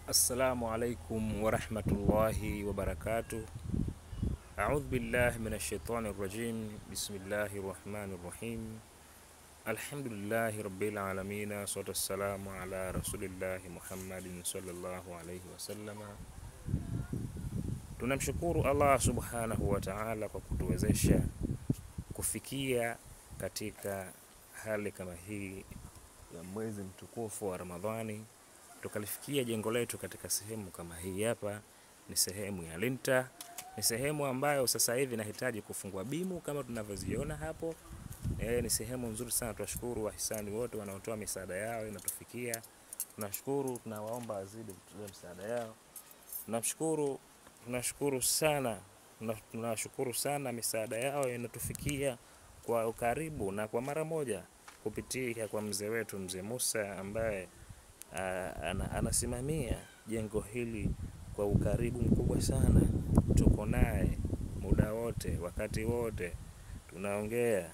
Assalamu alaikum wa rahmatullahi wa barakatuh. A'udhu billahi minash shaitani rrajim. Bismillahir rahmanir rahim. Alhamdulillahi rabbil alamin. Wassalatu wassalamu ala rasulillahi Muhammadin sallallahu alayhi wasallam. Tunamshukuru Allah subhanahu wa ta'ala kwa kutuwezesha kufikia katika hali kama hii ya mwezi mtukufu wa Ramadhani. Tukalifikia jengo letu katika sehemu kama hii hapa. Ni sehemu ya Linta, ni sehemu ambayo sasa hivi nahitaji kufungua bimu kama tunavyoziona hapo. Ni sehemu nzuri sana. Tunashukuru wahisani wote wanaotoa misaada yao inatufikia. Tunashukuru, tunawaomba wazidi kututoa misaada yao. Tunashukuru sana misaada yao inatufikia kwa ukaribu na kwa mara moja kupitia kwa mzee wetu mzee Musa ambaye anasimamia jengo hili kwa ukaribu mkubwa sana. Tuko naye muda wote, wakati wote tunaongea,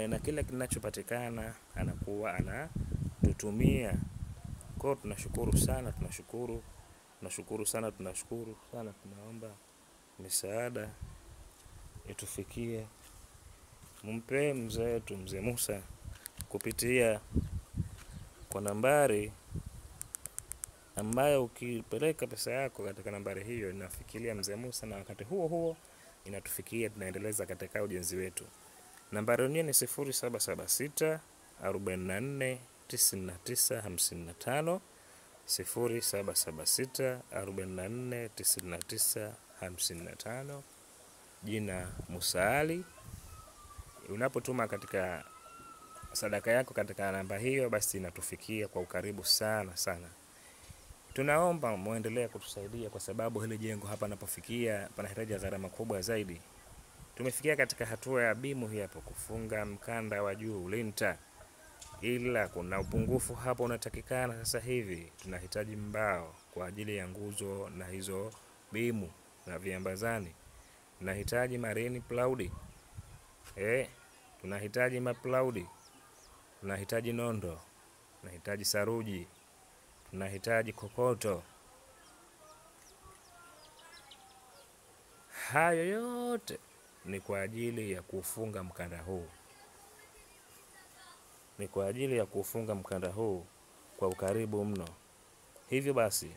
na kila kinachopatikana anakuwa anatutumia. Kwa tunashukuru sana, tunaomba misaada itufikie. Mumpe mzee wetu mzee Musa kupitia kwa nambari ambayo ukipeleka pesa yako katika nambari hiyo inafikiria mzee Musa, na wakati huo huo inatufikia, tunaendeleza katika ujenzi wetu. Nambari yenyewe ni 0776 44 99 55, 0776 44 99 55. Jina Musaali. Unapotuma katika sadaka yako katika namba hiyo, basi inatufikia kwa ukaribu sana sana. Tunaomba muendelee kutusaidia kwa sababu hili jengo hapa napofikia panahitaji gharama kubwa zaidi. Tumefikia katika hatua ya bimu hii hapo kufunga mkanda wa juu Linta, ila kuna upungufu hapo unatakikana sasa hivi. Tunahitaji mbao kwa ajili ya nguzo na hizo bimu na viambazani. Tunahitaji marini plaudi. Tunahitaji maplaudi. Tunahitaji nondo. Tunahitaji saruji. Tunahitaji kokoto. Hayo yote ni kwa ajili ya kufunga mkanda huu. Ni kwa ajili ya kufunga mkanda huu kwa ukaribu mno. Hivyo basi,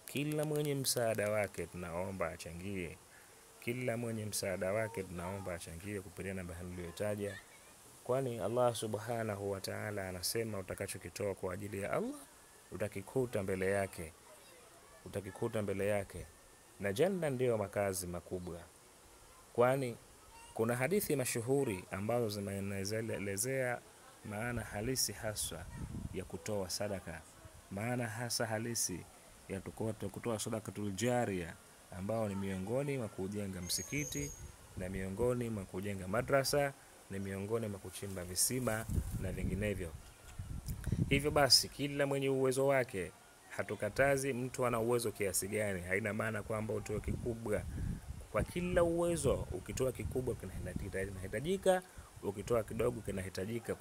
kila mwenye msaada wake tunaomba achangie. Kila mwenye msaada wake tunaomba achangie kupitia namba niliyotaja. Kwani Allah subhanahu wa ta'ala anasema utakachokitoa kwa ajili ya Allah utakikuta mbele yake. Utakikuta mbele yake. Na janna ndio makazi makubwa. Kwani kuna hadithi mashuhuri ambazo zinaelezea maana halisi haswa ya kutoa sadaka. Maana hasa halisi ya kutoa sadakatul jaria, ambao ni miongoni mwa kujenga msikiti, na miongoni mwa kujenga madrasa, na miongoni mwa kuchimba visima na vinginevyo. Hivyo basi kila mwenye uwezo wake, hatukatazi mtu ana uwezo kiasi gani. Haina maana kwamba utoe kikubwa. Kwa kila uwezo, ukitoa kikubwa kinahitajika, ukitoa kidogo kinahitajika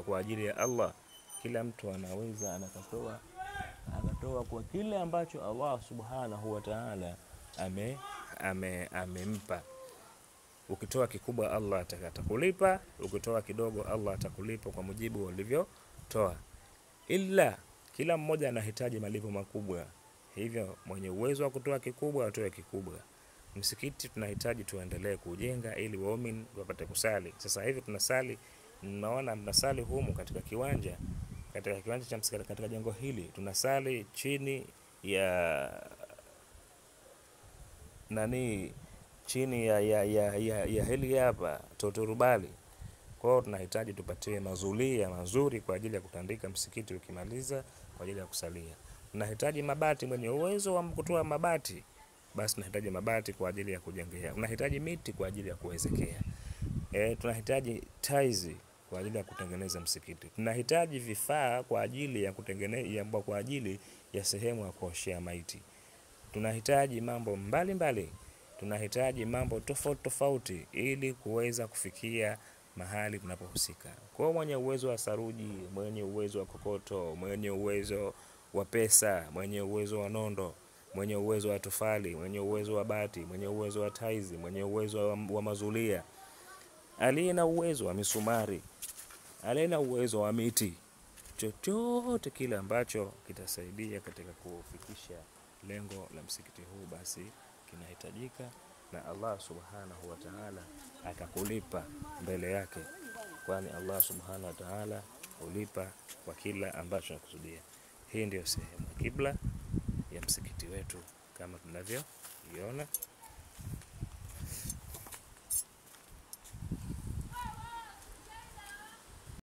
kwa ajili ya Allah. Kila mtu anaweza anatoa kwa kile ambacho Allah subhanahu wa ta'ala amempa. Ukitoa kikubwa Allah atakulipa, ukitoa kidogo Allah atakulipa kwa mujibu ulivyotoa. Ila kila mmoja anahitaji malipo makubwa. Hivyo mwenye uwezo wa kutoa kikubwa atoe kikubwa. Msikiti tunahitaji tuendelee kujenga ili waumini wapate kusali. Sasa hivi tunasali, mnaona mnasali humu katika kiwanja cha msikiti katika jengo hili. Tunasali chini ya hili hapa Totorubali. Kwa hiyo tunahitaji tupatie mazulia mazuri kwa ajili ya kutandika msikiti ukimaliza kwa ajili ya kusalia. Tunahitaji mabati, mwenye uwezo wa kutoa mabati basi tunahitaji mabati kwa ajili ya kujengea. Tunahitaji miti kwa ajili ya kuwezekea. Tunahitaji taizi kwa ajili ya kutengeneza msikiti. Tunahitaji vifaa kwa ajili ya kutengeneza, kwa ajili ya sehemu ya kuoshea maiti. Tunahitaji mambo mbalimbali. Tunahitaji mambo tofauti tofauti ili kuweza kufikia mahali tunapohusika. Kwa mwenye uwezo wa saruji, mwenye uwezo wa kokoto, mwenye uwezo wa pesa, mwenye uwezo wa nondo, mwenye uwezo wa tofali, mwenye uwezo wa bati, mwenye uwezo wa taizi, mwenye uwezo wa mazulia, aliye na uwezo wa misumari, aliye na uwezo wa miti, chochote kile ambacho kitasaidia katika kufikisha lengo la msikiti huu basi kinahitajika, na Allah subhanahu wa ta'ala akakulipa mbele yake, kwani Allah subhanahu wa ta'ala hulipa kwa kila ambacho anakusudia. Hii ndio sehemu kibla ya msikiti wetu kama tunavyoiona.